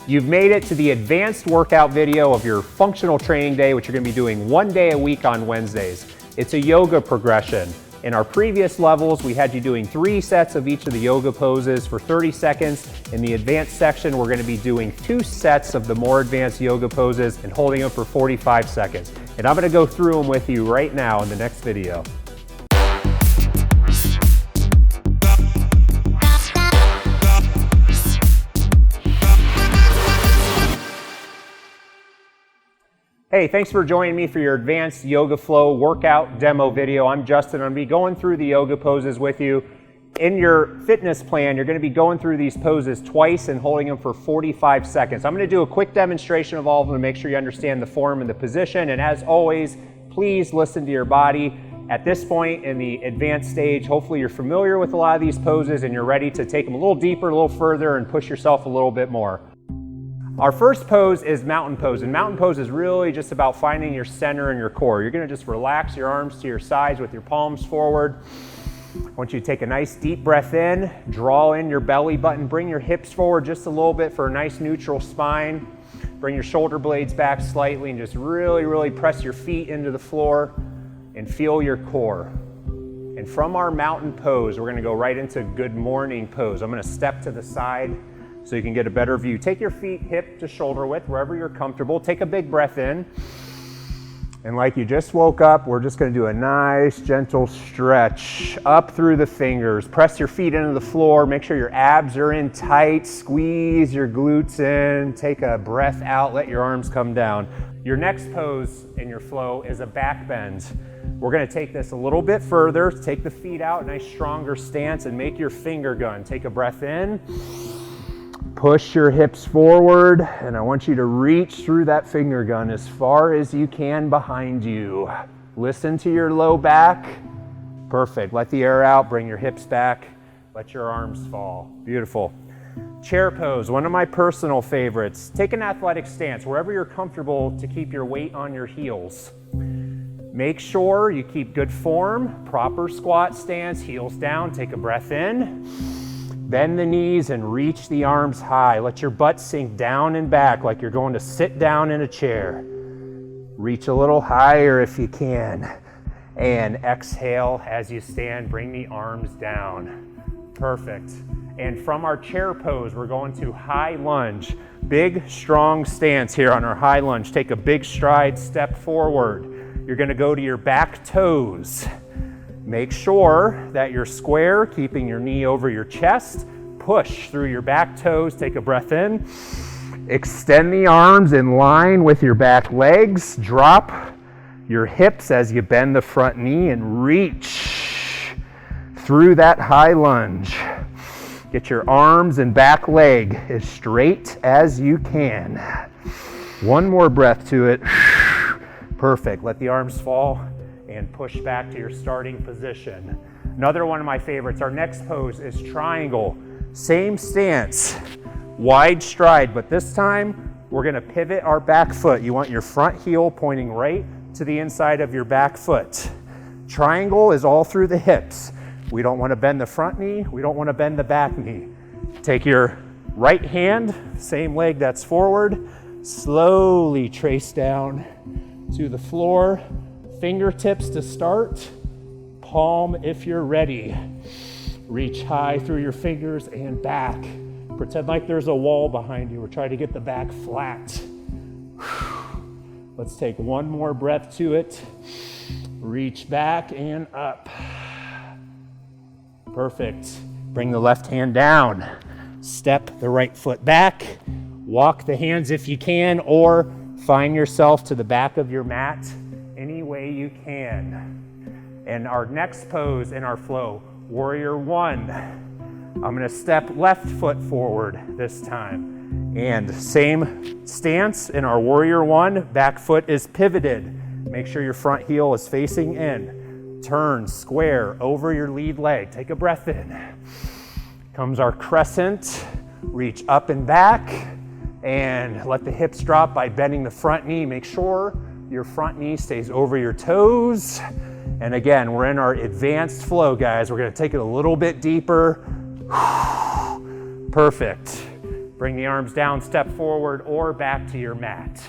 You've made it to the advanced workout video of your functional training day, which you're gonna be doing 1 day a week on Wednesdays. It's a yoga progression. In our previous levels, we had you doing 3 sets of each of the yoga poses for 30 seconds. In the advanced section, we're gonna be doing 2 sets of the more advanced yoga poses and holding them for 45 seconds. And I'm gonna go through them with you right now in the next video. Hey, thanks for joining me for your advanced yoga flow workout demo video. I'm Justin. I'm gonna be going through the yoga poses with you. In your fitness plan, you're gonna be going through these poses twice and holding them for 45 seconds. I'm gonna do a quick demonstration of all of them to make sure you understand the form and the position. And as always, please listen to your body. At this point in the advanced stage, hopefully you're familiar with a lot of these poses and you're ready to take them a little deeper, a little further, and push yourself a little bit more. Our first pose is mountain pose, and mountain pose is really just about finding your center and your core. You're gonna just relax your arms to your sides with your palms forward. I want you to take a nice deep breath in, draw in your belly button, bring your hips forward just a little bit for a nice neutral spine. Bring your shoulder blades back slightly and just really press your feet into the floor and feel your core. And from our mountain pose, we're gonna go right into good morning pose. I'm gonna step to the side so you can get a better view. Take your feet hip to shoulder width, wherever you're comfortable. Take a big breath in. And like you just woke up, we're just gonna do a nice, gentle stretch up through the fingers. Press your feet into the floor. Make sure your abs are in tight. Squeeze your glutes in. Take a breath out. Let your arms come down. Your next pose in your flow is a back bend. We're gonna take this a little bit further. Take the feet out, nice stronger stance, and make your finger gun. Take a breath in. Push your hips forward, and I want you to reach through that finger gun as far as you can behind you. Listen to your low back. Perfect. Let the air out, bring your hips back, let your arms fall. Beautiful. Chair pose, one of my personal favorites. Take an athletic stance wherever you're comfortable to keep your weight on your heels. Make sure you keep good form, proper squat stance, heels down, take a breath in. Bend the knees and reach the arms high. Let your butt sink down and back like you're going to sit down in a chair. Reach a little higher if you can. And exhale as you stand, bring the arms down. Perfect. And from our chair pose, we're going to high lunge. Big, strong stance here on our high lunge. Take a big stride, step forward. You're gonna go to your back toes. Make sure that you're square, keeping your knee over your chest. Push through your back toes, take a breath in. Extend the arms in line with your back legs. Drop your hips as you bend the front knee and reach through that high lunge. Get your arms and back leg as straight as you can. One more breath to it. Perfect, let the arms fall and push back to your starting position. Another one of my favorites, our next pose is triangle. Same stance, wide stride, but this time we're gonna pivot our back foot. You want your front heel pointing right to the inside of your back foot. Triangle is all through the hips. We don't wanna bend the front knee, we don't wanna bend the back knee. Take your right hand, same leg that's forward, slowly trace down to the floor. Fingertips to start, palm if you're ready. Reach high through your fingers and back. Pretend like there's a wall behind you. We're trying to get the back flat. Let's take one more breath to it. Reach back and up. Perfect. Bring the left hand down. Step the right foot back. Walk the hands if you can, or find yourself to the back of your mat any way you can. And our next pose in our flow, warrior one. I'm gonna step left foot forward this time. And same stance in our warrior one, back foot is pivoted. Make sure your front heel is facing in. Turn square over your lead leg. Take a breath in. Comes our crescent, reach up and back, and let the hips drop by bending the front knee. Make sure your front knee stays over your toes. And again, we're in our advanced flow, guys. We're gonna take it a little bit deeper. Perfect. Bring the arms down, step forward or back to your mat.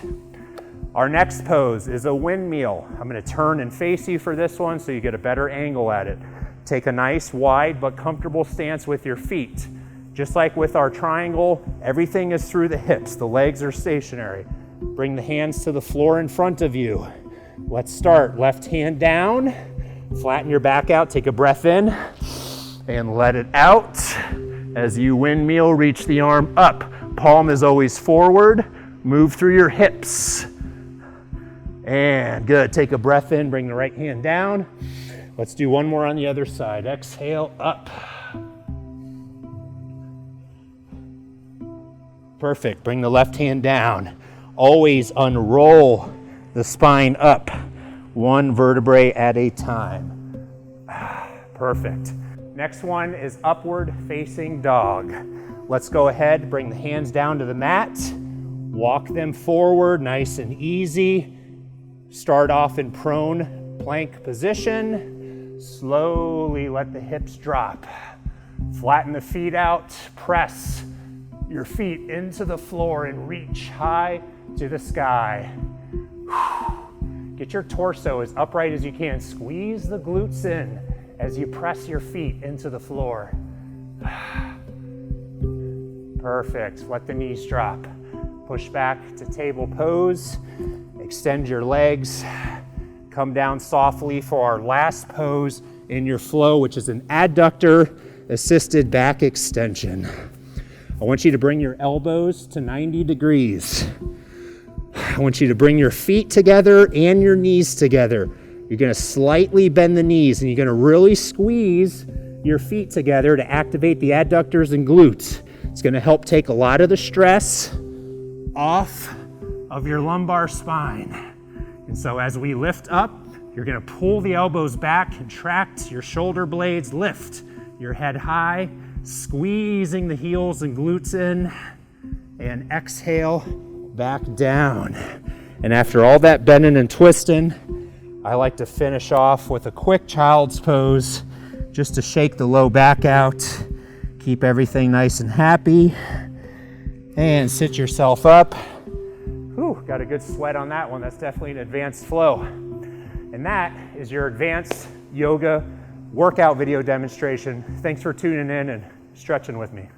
Our next pose is a windmill. I'm gonna turn and face you for this one so you get a better angle at it. Take a nice wide but comfortable stance with your feet. Just like with our triangle, everything is through the hips. The legs are stationary. Bring the hands to the floor in front of you. Let's start. Left hand down, flatten your back out, take a breath in, and let it out. As you windmill, reach the arm up. Palm is always forward. Move through your hips. And good, take a breath in, bring the right hand down. Let's do one more on the other side. Exhale, up. Perfect, bring the left hand down. Always unroll the spine up, one vertebrae at a time. Perfect. Next one is upward facing dog. Let's go ahead, bring the hands down to the mat. Walk them forward, nice and easy. Start off in prone plank position. Slowly let the hips drop. Flatten the feet out, press your feet into the floor and reach high to the sky. Get your torso as upright as you can. Squeeze the glutes in as you press your feet into the floor. Perfect, let the knees drop. Push back to table pose. Extend your legs. Come down softly for our last pose in your flow, which is an adductor-assisted back extension. I want you to bring your elbows to 90 degrees. I want you to bring your feet together and your knees together. You're gonna slightly bend the knees and you're gonna really squeeze your feet together to activate the adductors and glutes. It's gonna help take a lot of the stress off of your lumbar spine. And so as we lift up, you're gonna pull the elbows back, contract your shoulder blades, lift your head high, squeezing the heels and glutes in, and exhale back down. And after all that bending and twisting, I like to finish off with a quick child's pose just to shake the low back out, keep everything nice and happy, and sit yourself up. Whew, got a good sweat on that one. That's definitely an advanced flow. And that is your advanced yoga workout video demonstration. Thanks for tuning in and stretching with me.